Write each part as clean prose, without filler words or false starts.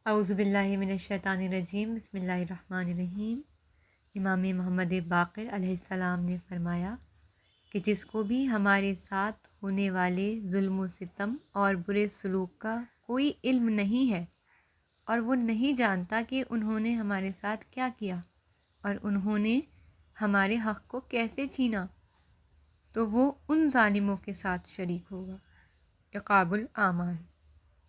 اعوذ باللہ من الشیطان الرجیم، بسم اللہ الرحمن الرحیم۔ امام محمد باقر علیہ السلام نے فرمایا کہ جس کو بھی ہمارے ساتھ ہونے والے ظلم و ستم اور برے سلوک کا کوئی علم نہیں ہے اور وہ نہیں جانتا کہ انہوں نے ہمارے ساتھ کیا کیا اور انہوں نے ہمارے حق کو کیسے چھینا، تو وہ ان ظالموں کے ساتھ شریک ہوگا۔ عقاب الاعمال،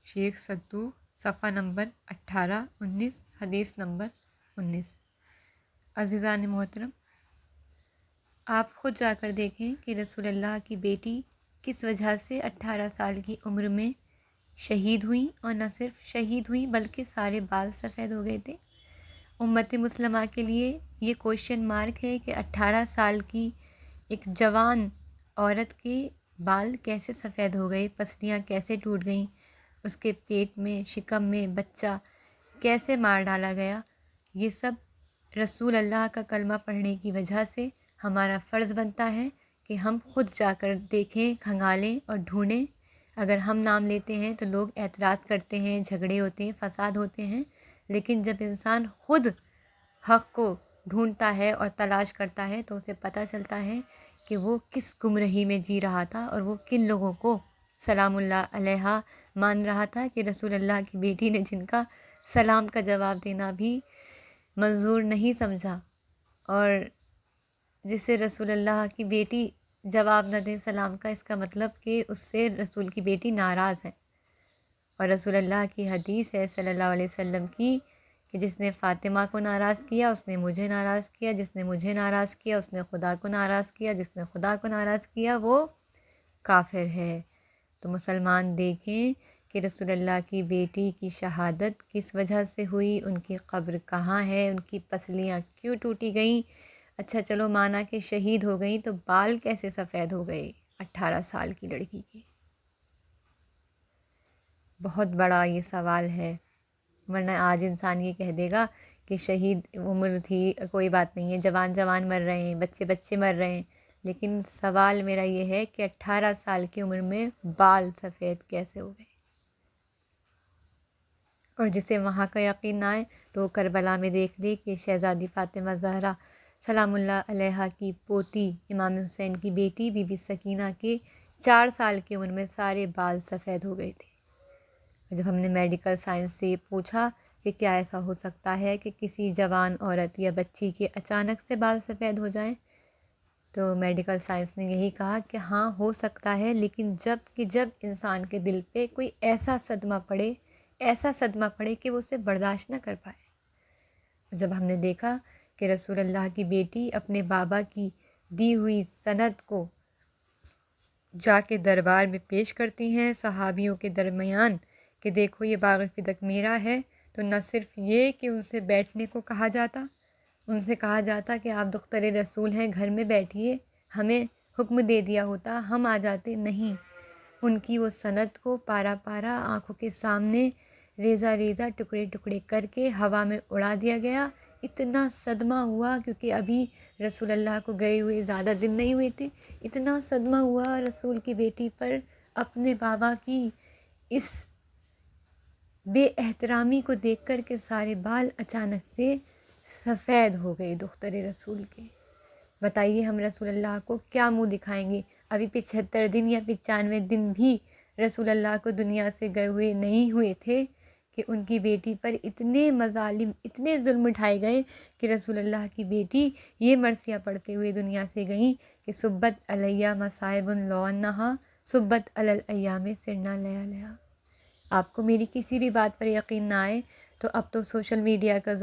شیخ صدوق، صفحہ نمبر 18-19، حدیث نمبر 19۔ عزیزان محترم، آپ خود جا کر دیکھیں کہ رسول اللہ کی بیٹی کس وجہ سے 18 سال کی عمر میں شہید ہوئیں، اور نہ صرف شہید ہوئیں بلکہ سارے بال سفید ہو گئے تھے۔ امت مسلمہ کے لیے یہ کوشچن مارک ہے کہ 18 سال کی ایک جوان عورت کے بال کیسے سفید ہو گئے، پسلیاں کیسے ٹوٹ گئیں، اس کے پیٹ میں شکم میں بچہ کیسے مار ڈالا گیا۔ یہ سب رسول اللہ کا کلمہ پڑھنے کی وجہ سے ہمارا فرض بنتا ہے کہ ہم خود جا کر دیکھیں، کھنگالیں اور ڈھونڈیں۔ اگر ہم نام لیتے ہیں تو لوگ اعتراض کرتے ہیں، جھگڑے ہوتے ہیں، فساد ہوتے ہیں، لیکن جب انسان خود حق کو ڈھونڈتا ہے اور تلاش کرتا ہے تو اسے پتہ چلتا ہے کہ وہ کس گمراہی میں جی رہا تھا اور وہ کن لوگوں کو سلام اللہ علیہا مان رہا تھا، کہ رسول اللہ کی بیٹی نے جن کا سلام کا جواب دینا بھی منظور نہیں سمجھا، اور جسے رسول اللہ کی بیٹی جواب نہ دے سلام کا، اس کا مطلب کہ اس سے رسول کی بیٹی ناراض ہے۔ اور رسول اللہ کی حدیث ہے صلی اللہ علیہ وسلم کی کہ جس نے فاطمہ کو ناراض کیا اس نے مجھے ناراض کیا، جس نے مجھے ناراض کیا اس نے خدا کو ناراض کیا، جس نے خدا کو ناراض کیا وہ کافر ہے۔ تو مسلمان دیکھیں کہ رسول اللہ کی بیٹی کی شہادت کس وجہ سے ہوئی، ان کی قبر کہاں ہے، ان کی پسلیاں کیوں ٹوٹی گئیں۔ اچھا چلو مانا کہ شہید ہو گئیں، تو بال کیسے سفید ہو گئے 18 سال کی لڑکی کے؟ بہت بڑا یہ سوال ہے، ورنہ آج انسان یہ کہہ دے گا کہ شہید عمر تھی، کوئی بات نہیں ہے، جوان جوان مر رہے ہیں، بچے بچے مر رہے ہیں، لیکن سوال میرا یہ ہے کہ 18 سال کی عمر میں بال سفید کیسے ہو گئے؟ اور جسے وہاں کا یقین نہ آئے تو کربلا میں دیکھ لی کہ شہزادی فاطمہ زہرا سلام اللہ علیہا کی پوتی امام حسین کی بیٹی بی بی سکینہ کے 4 سال کی عمر میں سارے بال سفید ہو گئے تھے۔ جب ہم نے میڈیکل سائنس سے پوچھا کہ کیا ایسا ہو سکتا ہے کہ کسی جوان عورت یا بچی کے اچانک سے بال سفید ہو جائیں، تو میڈیکل سائنس نے یہی کہا کہ ہاں ہو سکتا ہے، لیکن جب انسان کے دل پہ کوئی ایسا صدمہ پڑے کہ وہ اسے برداشت نہ کر پائے۔ جب ہم نے دیکھا کہ رسول اللہ کی بیٹی اپنے بابا کی دی ہوئی سند کو جا کے دربار میں پیش کرتی ہیں صحابیوں کے درمیان کہ دیکھو یہ باغ فدق میرا ہے، تو نہ صرف یہ کہ ان سے بیٹھنے کو کہا جاتا، ان سے کہا جاتا کہ آپ دختر رسول ہیں، گھر میں بیٹھیے، ہمیں حکم دے دیا ہوتا ہم آ جاتے، نہیں، ان کی وہ سند کو پارا پارا آنکھوں کے سامنے ریزہ ریزہ ٹکڑے ٹکڑے کر کے ہوا میں اڑا دیا گیا۔ اتنا صدمہ ہوا، کیونکہ ابھی رسول اللہ کو گئے ہوئے زیادہ دن نہیں ہوئے تھے، اتنا صدمہ ہوا رسول کی بیٹی پر اپنے بابا کی اس بے احترامی کو دیکھ کر کے سارے بال اچانک سے سفید ہو گئے دختر رسول کے۔ بتائیے ہم رسول اللہ کو کیا منہ دکھائیں گے؟ ابھی 75 دن یا 95 دن بھی رسول اللہ کو دنیا سے گئے ہوئے نہیں ہوئے تھے کہ ان کی بیٹی پر اتنے مظالم، اتنے ظلم اٹھائے گئے کہ رسول اللہ کی بیٹی یہ مرثیہ پڑھتے ہوئے دنیا سے گئیں کہ سبت علیہ مصائب لو انہا سبت علی الایام سرنا لیالیا۔ آپ کو میری کسی بھی بات پر یقین نہ آئے تو اب تو سوشل میڈیا کا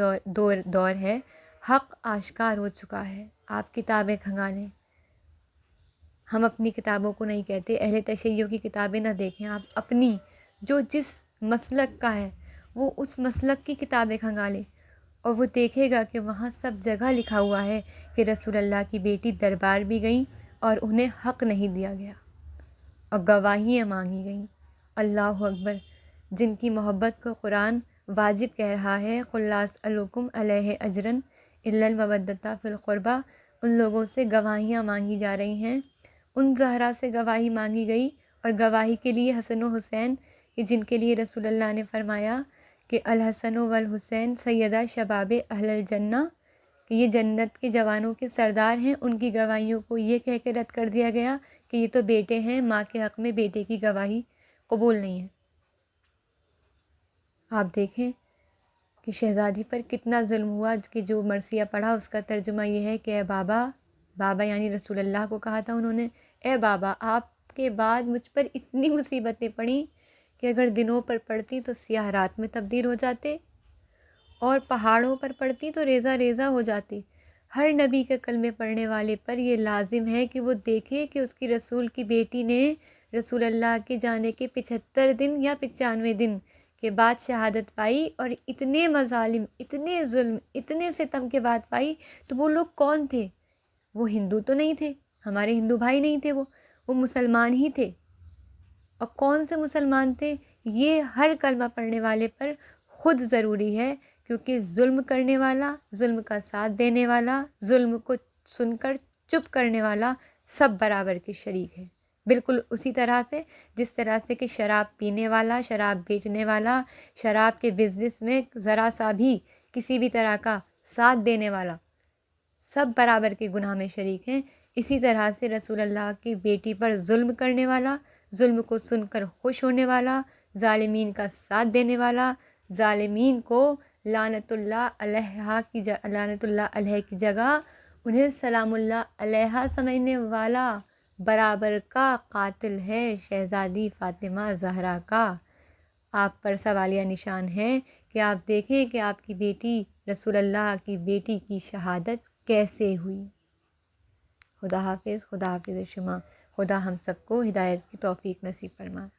دور ہے، حق آشکار ہو چکا ہے، آپ کتابیں کھنگالیں۔ ہم اپنی کتابوں کو نہیں کہتے، اہل تشیع کی کتابیں نہ دیکھیں، آپ اپنی جو جس مسلک کا ہے وہ اس مسلک کی کتابیں کھنگالیں، اور وہ دیکھے گا کہ وہاں سب جگہ لکھا ہوا ہے کہ رسول اللہ کی بیٹی دربار بھی گئیں اور انہیں حق نہیں دیا گیا اور گواہیاں مانگی گئیں۔ اللہ اکبر! جن کی محبت کو قرآن واجب کہہ رہا ہے، قُل لا اسألکم علیہ اجرا الا المودۃ فی القربیٰ، ان لوگوں سے گواہیاں مانگی جا رہی ہیں، ان زہرا سے گواہی مانگی گئی، اور گواہی کے لیے حسن و حسین، کہ جن کے لیے رسول اللہ نے فرمایا کہ الحسن والحسین سیدہ شباب اہل الجنہ، کہ یہ جنت کے جوانوں کے سردار ہیں، ان کی گواہیوں کو یہ کہہ کے رد کر دیا گیا کہ یہ تو بیٹے ہیں، ماں کے حق میں بیٹے کی گواہی قبول نہیں ہے۔ آپ دیکھیں کہ شہزادی پر کتنا ظلم ہوا، کہ جو مرثیہ پڑھا اس کا ترجمہ یہ ہے کہ اے بابا، بابا یعنی رسول اللہ کو کہا تھا انہوں نے، اے بابا آپ کے بعد مجھ پر اتنی مصیبتیں پڑیں کہ اگر دنوں پر پڑتی تو سیاہ رات میں تبدیل ہو جاتے، اور پہاڑوں پر پڑتی تو ریزہ ریزہ ہو جاتی۔ ہر نبی کے کلمے پڑھنے والے پر یہ لازم ہے کہ وہ دیکھے کہ اس کی رسول کی بیٹی نے رسول اللہ کے جانے کے 75 دن یا 95 دن کے بعد شہادت پائی، اور اتنے مظالم، اتنے ظلم، اتنے ستم کے بعد پائی۔ تو وہ لوگ کون تھے؟ وہ ہندو تو نہیں تھے، ہمارے ہندو بھائی نہیں تھے، وہ مسلمان ہی تھے۔ اور کون سے مسلمان تھے؟ یہ ہر کلمہ پڑھنے والے پر خود ضروری ہے، کیونکہ ظلم کرنے والا، ظلم کا ساتھ دینے والا، ظلم کو سن کر چپ کرنے والا سب برابر کے شریک ہے۔ بالکل اسی طرح سے جس طرح سے کہ شراب پینے والا، شراب بیچنے والا، شراب کے بزنس میں ذرا سا بھی کسی بھی طرح کا ساتھ دینے والا سب برابر کے گناہ میں شریک ہیں، اسی طرح سے رسول اللہ کی بیٹی پر ظلم کرنے والا، ظلم کو سن کر خوش ہونے والا، ظالمین کا ساتھ دینے والا، ظالمین کو لعنت اللہ علیہ کی جگہ انہیں سلام اللہ علیہ سمجھنے والا برابر کا قاتل ہے شہزادی فاطمہ زہرا کا۔ آپ پر سوالیہ نشان ہے کہ آپ دیکھیں کہ آپ کی بیٹی رسول اللہ کی بیٹی کی شہادت کیسے ہوئی۔ خدا حافظ، خدا حافظ شما، خدا ہم سب کو ہدایت کی توفیق نصیب فرمائے۔